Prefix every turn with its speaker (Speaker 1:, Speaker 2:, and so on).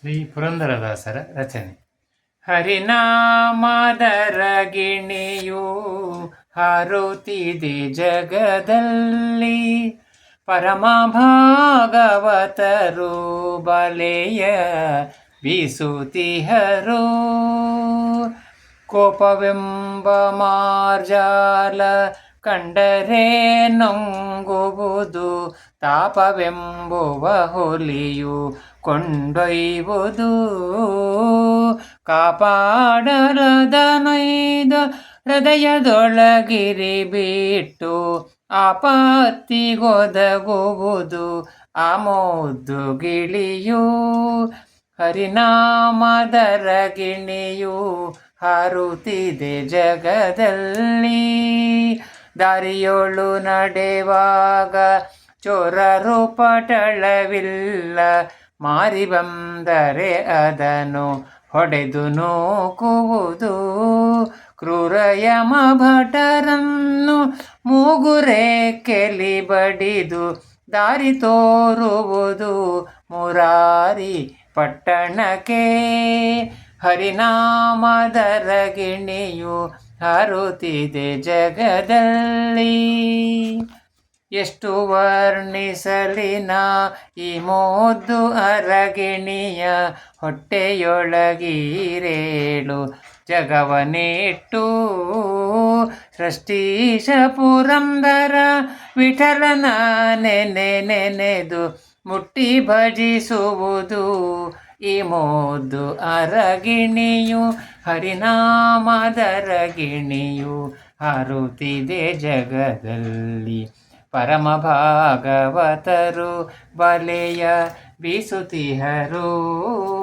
Speaker 1: ಶ್ರೀ ಪುರಂದರದಾಸರ ರಚನೆ. ಹರಿನಾಮದರ ಗಿಣಿಯು ಹಾರುತ್ತಿದೆ ಜಗದಲ್ಲಿ, ಪರಮ ಭಾಗವತರು ಬಲೆಯ ಬೀಸುತ್ತಿಹರು. ಕೋಪವೆಂಬ ಮಾರ್ಜಾಲ ಕಂಡರೆ ನೊಂಗುವುದು, ತಾಪವೆಂಬುವ ಹುಲಿಯು ಕೊಂಡೊಯ್ಯುವುದು. ಕಾಪಾಡಲದನೈದ ಹೃದಯದೊಳಗಿರಿ ಬಿಟ್ಟು, ಆಪತ್ತಿಗೊದಗುವುದು ಆ ಮುದ್ದು ಗಿಳಿಯು. ಹರಿನಾಮದರ ಗಿಣಿಯು ಹಾರುತ್ತಿದೆ ಜಗದಲ್ಲಿ, ದಾರಿಯೊಳು ನಡೆವಾಗ ಚೋರರು ಪಟಳವಿಲ್ಲ, ಮಾರಿ ಬಂದರೆ ಅದನ್ನು ಹೊಡೆದು ನೂಕುವುದು. ಕ್ರೂರ ಯಮ ಭಟರನ್ನು ಮೂಗುರೆಕ್ಕೆಲಿ ಬಡಿದು ದಾರಿ ತೋರುವುದು ಮುರಾರಿ ಪಟ್ಟಣಕ್ಕೆ. ಹರಿನಾಮದರ ಗಿಣಿಯು ಹಾರುತ್ತಿದೆ ಜಗದಲ್ಲಿ. ಎಷ್ಟು ವರ್ಣಿಸಲಿನ ಈ ಮುದ್ದು ಅರಗಿಣಿಯ, ಹೊಟ್ಟೆಯೊಳಗೀರೇಳು ಜಗವನಿಟ್ಟು. ಸೃಷ್ಟೀಶ ಪುರಂದರ ವಿಠಲನ ನೆನೆದು ಮುಟ್ಟಿ ಭಜಿಸುವುದು ಈ ಮುದ್ದು ಅರಗಿಣಿಯು. ಹರಿನಾಮದರ ಗಿಣಿಯು ಹಾರುತ್ತಿದೆ ಜಗದಲ್ಲಿ, ಪರಮ ಭಾಗವತರು ಬಲೆಯ ಬೀಸುತ್ತಿಹರು.